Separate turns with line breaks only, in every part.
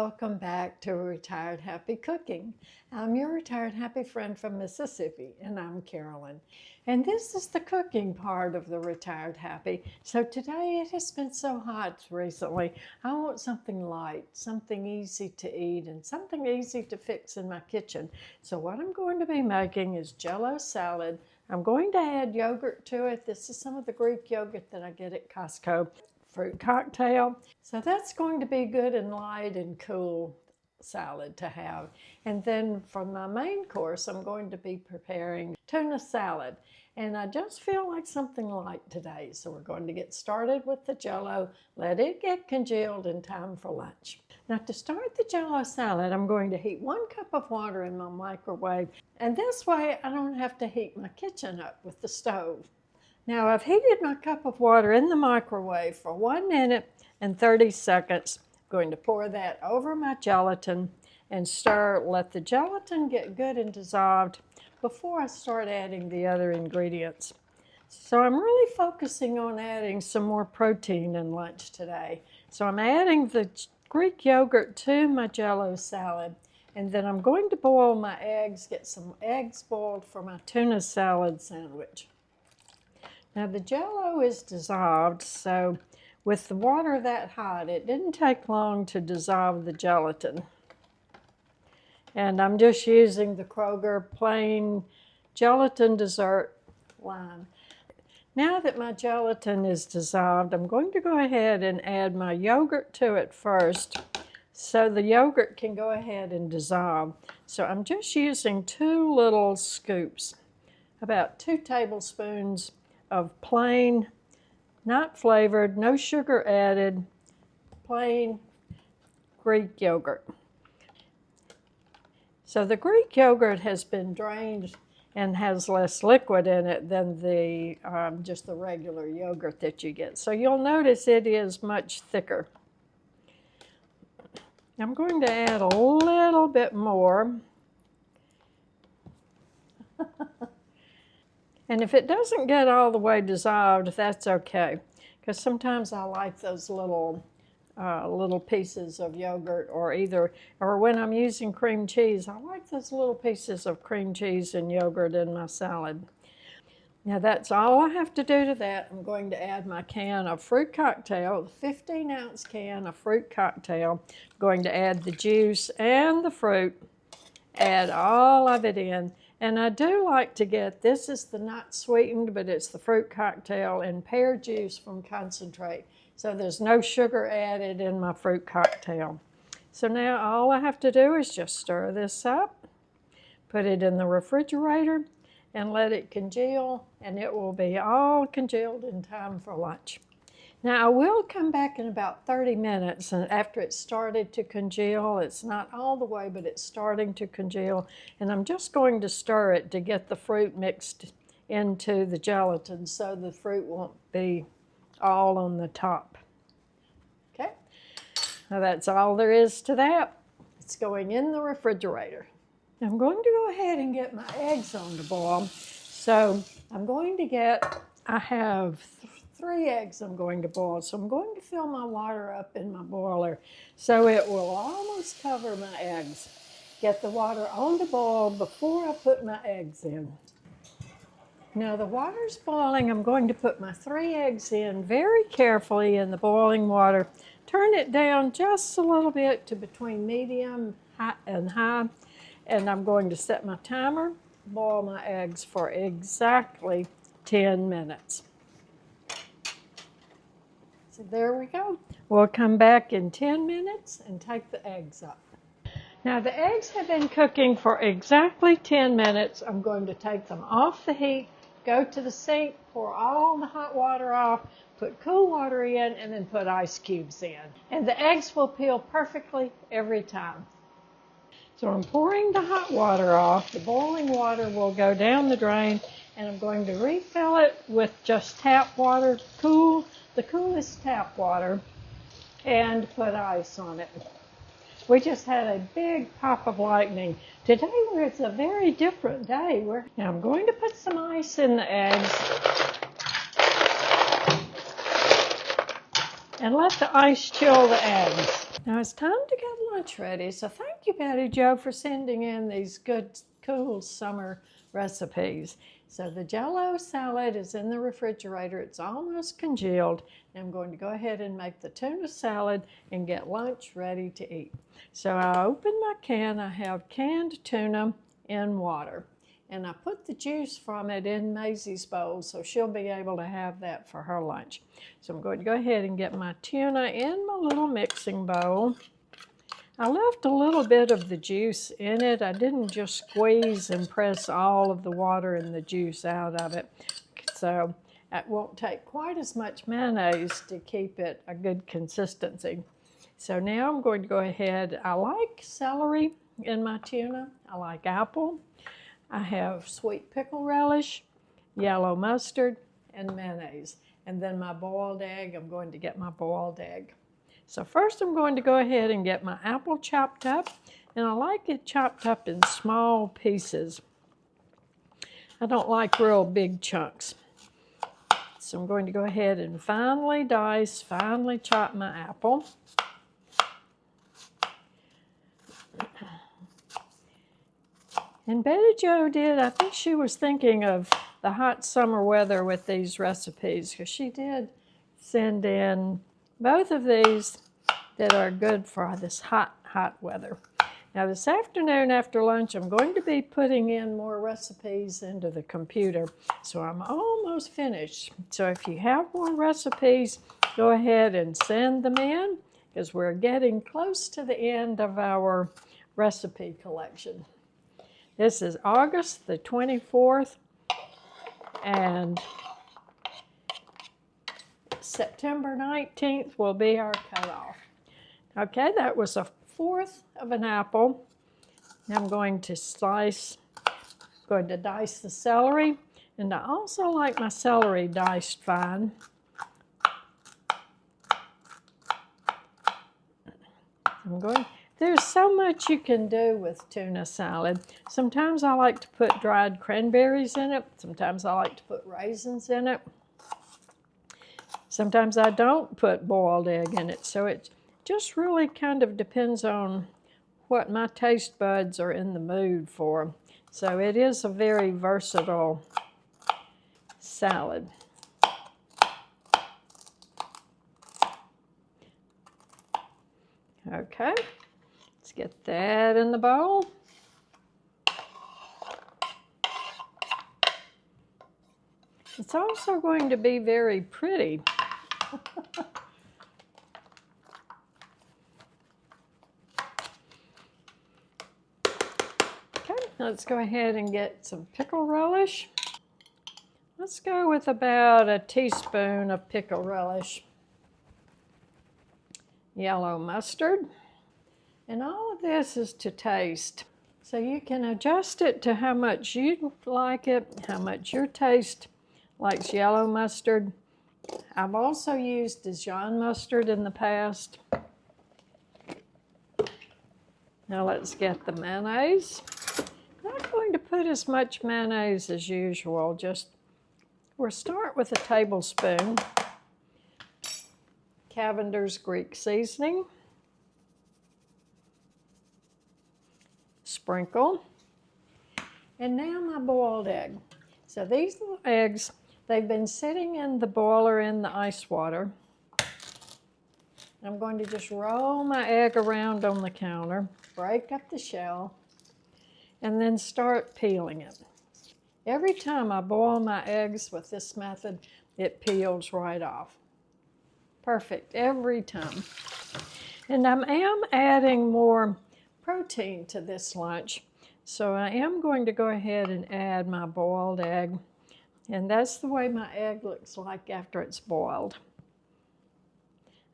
welcome back to Retired Happy Cooking. I'm your retired happy friend from Mississippi, and I'm Carolyn. And this is the cooking part of the Retired Happy. So today it has been so hot recently. I want something light, something easy to eat, and something easy to fix in my kitchen. So what I'm going to be making is Jell-O salad. I'm going to add yogurt to it. This is some of the Greek yogurt that I get at Costco. Fruit cocktail. So that's going to be good and light and cool salad to have. And then for my main course, I'm going to be preparing tuna salad. And I just feel like something light today. So we're going to get started with the Jell-O, let it get congealed in time for lunch. Now to start the Jell-O salad, I'm going to heat 1 cup of water in my microwave. And this way I don't have to heat my kitchen up with the stove. Now I've heated my cup of water in the microwave for 1 minute and 30 seconds. I'm going to pour that over my gelatin and stir, let the gelatin get good and dissolved before I start adding the other ingredients. So I'm really focusing on adding some more protein in lunch today. So I'm adding the Greek yogurt to my Jell-O salad, and then I'm going to boil my eggs, get some eggs boiled for my tuna salad sandwich. Now the Jell-O is dissolved, so with the water that hot, it didn't take long to dissolve the gelatin. And I'm just using the Kroger plain gelatin dessert line. Now that my gelatin is dissolved, I'm going to go ahead and add my yogurt to it first, so the yogurt can go ahead and dissolve. So I'm just using 2 little scoops, about 2 tablespoons of plain, not flavored, no sugar added, plain Greek yogurt. So the Greek yogurt has been drained and has less liquid in it than the just the regular yogurt that you get. So you'll notice it is much thicker. I'm going to add a little bit more. And if it doesn't get all the way dissolved, that's okay, because sometimes I like those little pieces of yogurt, or when I'm using cream cheese, I like those little pieces of cream cheese and yogurt in my salad. Now that's all I have to do to that. I'm going to add my can of fruit cocktail, 15-ounce can of fruit cocktail. I'm going to add the juice and the fruit, add all of it in. And I do like to get, this is the not sweetened, but it's the fruit cocktail and pear juice from concentrate. So there's no sugar added in my fruit cocktail. So now all I have to do is just stir this up, put it in the refrigerator, and let it congeal, and it will be all congealed in time for lunch. Now I will come back in about 30 minutes, and after it's started to congeal, it's not all the way, but it's starting to congeal, and I'm just going to stir it to get the fruit mixed into the gelatin so the fruit won't be all on the top. Okay, now that's all there is to that. It's going in the refrigerator. Now I'm going to go ahead and get my eggs on the boil. So I'm going to get, I have 3 eggs I'm going to boil. So I'm going to fill my water up in my boiler so it will almost cover my eggs. Get the water on the boil before I put my eggs in. Now the water's boiling. I'm going to put my 3 eggs in very carefully in the boiling water. Turn it down just a little bit to between medium and high. And I'm going to set my timer, boil my eggs for exactly 10 minutes. So there we go. We'll come back in 10 minutes and take the eggs up. Now the eggs have been cooking for exactly 10 minutes. I'm going to take them off the heat, go to the sink, pour all the hot water off, put cool water in, and then put ice cubes in. And the eggs will peel perfectly every time. So I'm pouring the hot water off. The boiling water will go down the drain, and I'm going to refill it with just tap water, the coolest tap water, and put ice on it. We just had a big pop of lightning. Today it's a very different day. Now I'm going to put some ice in the eggs, and let the ice chill the eggs. Now it's time to get lunch ready. So thank you, Betty Jo, for sending in these good, cool summer recipes. So the Jell-O salad is in the refrigerator. It's almost congealed. I'm going to go ahead and make the tuna salad and get lunch ready to eat. So I open my can. I have canned tuna in water. And I put the juice from it in Maisie's bowl, so she'll be able to have that for her lunch. So I'm going to go ahead and get my tuna in my little mixing bowl. I left a little bit of the juice in it. I didn't just squeeze and press all of the water and the juice out of it. So it won't take quite as much mayonnaise to keep it a good consistency. So now I'm going to go ahead. I like celery in my tuna. I like apple. I have sweet pickle relish, yellow mustard, and mayonnaise. And then my boiled egg, I'm going to get my boiled egg. So first I'm going to go ahead and get my apple chopped up, and I like it chopped up in small pieces. I don't like real big chunks. So I'm going to go ahead and finely chop my apple. And Betty Jo did, I think she was thinking of the hot summer weather with these recipes, because she did send in both of these that are good for this hot weather. Now this afternoon after lunch, I'm going to be putting in more recipes into the computer. So I'm almost finished. So if you have more recipes, go ahead and send them in, because we're getting close to the end of our recipe collection. This is August the 24th, and September 19th will be our cutoff. Okay, that was 1/4 of an apple. Now I'm going to dice the celery, and I also like my celery diced fine. There's so much you can do with tuna salad. Sometimes I like to put dried cranberries in it. Sometimes I like to put raisins in it. Sometimes I don't put boiled egg in it. So it just really kind of depends on what my taste buds are in the mood for. So it is a very versatile salad. Okay. Let's get that in the bowl. It's also going to be very pretty. Okay, let's go ahead and get some pickle relish. Let's go with about a teaspoon of pickle relish. Yellow mustard. And all of this is to taste. So you can adjust it to how much you like it, how much your taste likes yellow mustard. I've also used Dijon mustard in the past. Now let's get the mayonnaise. I'm not going to put as much mayonnaise as usual. We'll start with a tablespoon. Cavender's Greek seasoning. Sprinkle. And now my boiled egg. So these little eggs, they've been sitting in the boiler in the ice water. I'm going to just roll my egg around on the counter, break up the shell, and then start peeling it. Every time I boil my eggs with this method, it peels right off. Perfect, every time. And I am adding more protein to this lunch, so I am going to go ahead and add my boiled egg, and that's the way my egg looks like after it's boiled.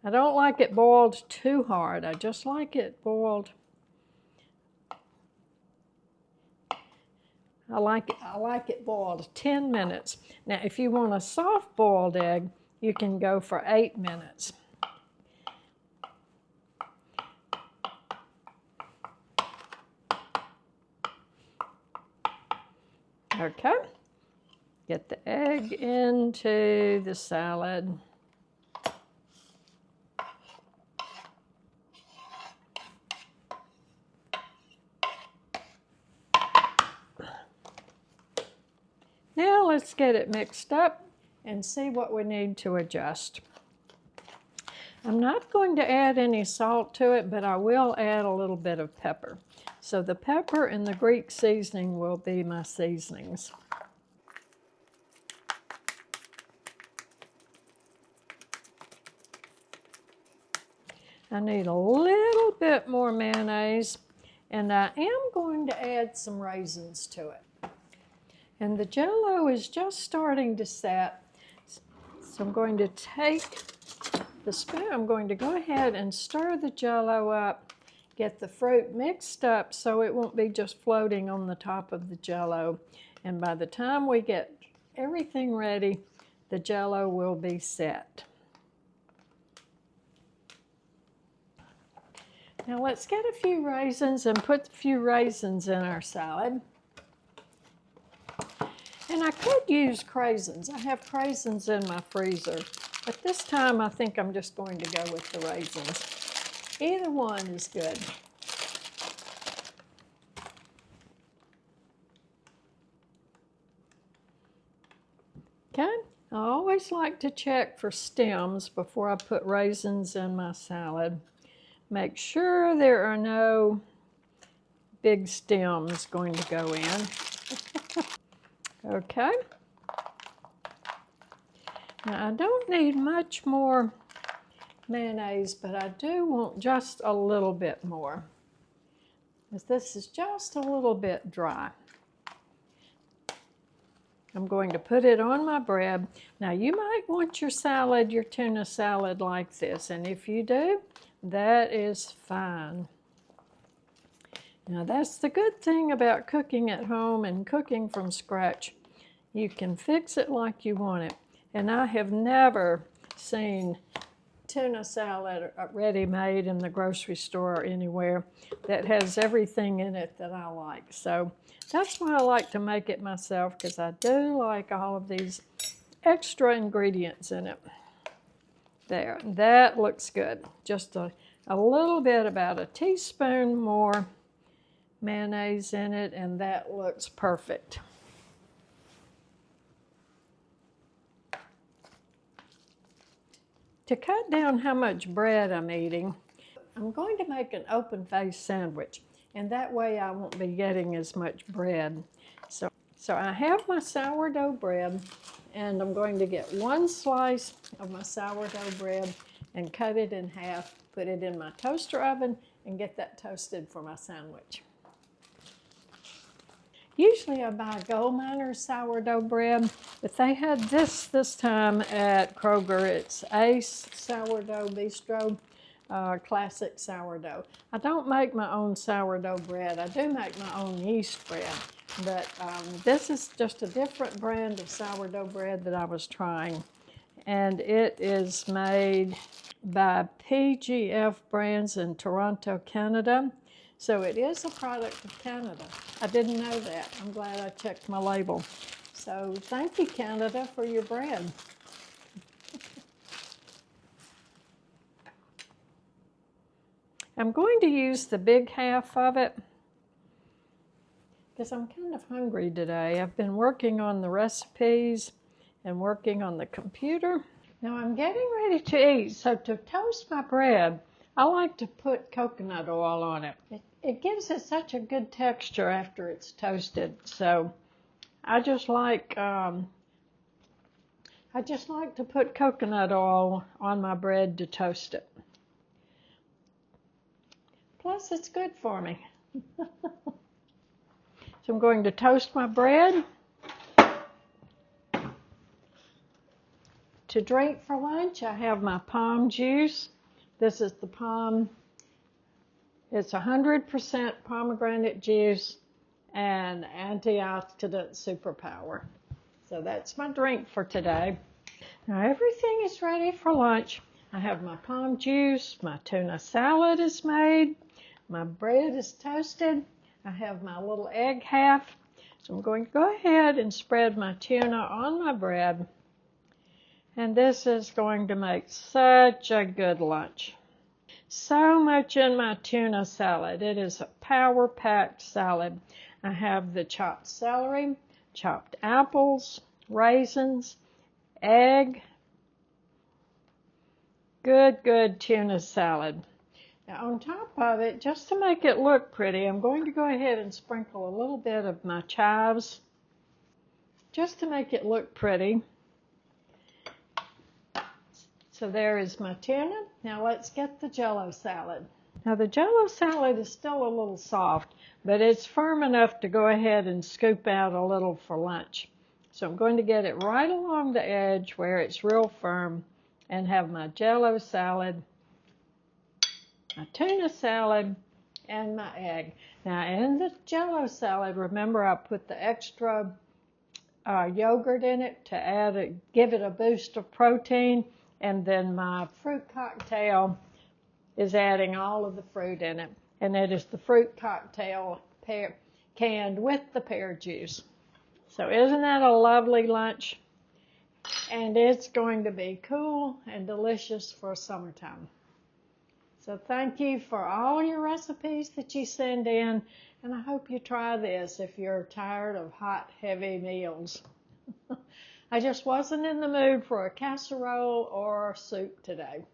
I don't like it boiled too hard. I just like it boiled. I like it boiled 10 minutes. Now, if you want a soft boiled egg, you can go for 8 minutes. Okay, get the egg into the salad. let's get it mixed up and see what we need to adjust. I'm not going to add any salt to it, but I will add a little bit of pepper. So the pepper and the Greek seasoning will be my seasonings. I need a little bit more mayonnaise, and I am going to add some raisins to it. And the Jell-O is just starting to set, so I'm going to take the spoon. I'm going to go ahead and stir the Jell-O up, get the fruit mixed up so it won't be just floating on the top of the Jell-O. And by the time we get everything ready, the Jell-O will be set. Now let's get a few raisins and put a few raisins in our salad. And I could use craisins. I have craisins in my freezer, but this time I think I'm just going to go with the raisins. Either one is good. Okay, I always like to check for stems before I put raisins in my salad. Make sure there are no big stems going to go in. Okay. Now I don't need much more mayonnaise, but I do want just a little bit more, because this is just a little bit dry. I'm going to put it on my bread. Now you might want your salad, your tuna salad like this, and if you do, that is fine. Now that's the good thing about cooking at home and cooking from scratch. You can fix it like you want it. And I have never seen tuna salad ready-made in the grocery store or anywhere that has everything in it that I like. So that's why I like to make it myself, because I do like all of these extra ingredients in it. There, that looks good. Just a little bit, about a teaspoon more mayonnaise in it, and that looks perfect. To cut down how much bread I'm eating, I'm going to make an open-faced sandwich, and that way I won't be getting as much bread. So I have my sourdough bread, and I'm going to get one slice of my sourdough bread and cut it in half, put it in my toaster oven, and get that toasted for my sandwich. Usually I buy Gold Miner sourdough bread, but they had this time at Kroger. It's Ace Sourdough Bistro, classic sourdough. I don't make my own sourdough bread. I do make my own yeast bread, but this is just a different brand of sourdough bread that I was trying. And it is made by PGF Brands in Toronto, Canada. So it is a product of Canada. I didn't know that. I'm glad I checked my label. So thank you, Canada, for your bread. I'm going to use the big half of it because I'm kind of hungry today. I've been working on the recipes and working on the computer. Now I'm getting ready to eat. So to toast my bread, I like to put coconut oil on it. It gives it such a good texture after it's toasted. So I just like to put coconut oil on my bread to toast it. Plus, it's good for me. So I'm going to toast my bread. To drink for lunch, I have my palm juice. This is the palm. It's 100% pomegranate juice and antioxidant superpower. So that's my drink for today. Now everything is ready for lunch. I have my palm juice, my tuna salad is made, my bread is toasted, I have my little egg half. So I'm going to go ahead and spread my tuna on my bread. And this is going to make such a good lunch. So much in my tuna salad. It is a power-packed salad. I have the chopped celery, chopped apples, raisins, egg, good tuna salad. Now on top of it, just to make it look pretty, I'm going to go ahead and sprinkle a little bit of my chives, just to make it look pretty. So there is my tuna. Now let's get the Jell-O salad. Now the Jell-O salad is still a little soft, but it's firm enough to go ahead and scoop out a little for lunch. So I'm going to get it right along the edge where it's real firm and have my Jell-O salad, my tuna salad, and my egg. Now in the Jell-O salad, remember I put the extra yogurt in it to give it a boost of protein, and then my fruit cocktail is adding all of the fruit in it, and it is the fruit cocktail canned with the pear juice. So isn't that a lovely lunch? And it's going to be cool and delicious for summertime. So thank you for all your recipes that you send in, and I hope you try this if you're tired of hot, heavy meals. I just wasn't in the mood for a casserole or soup today.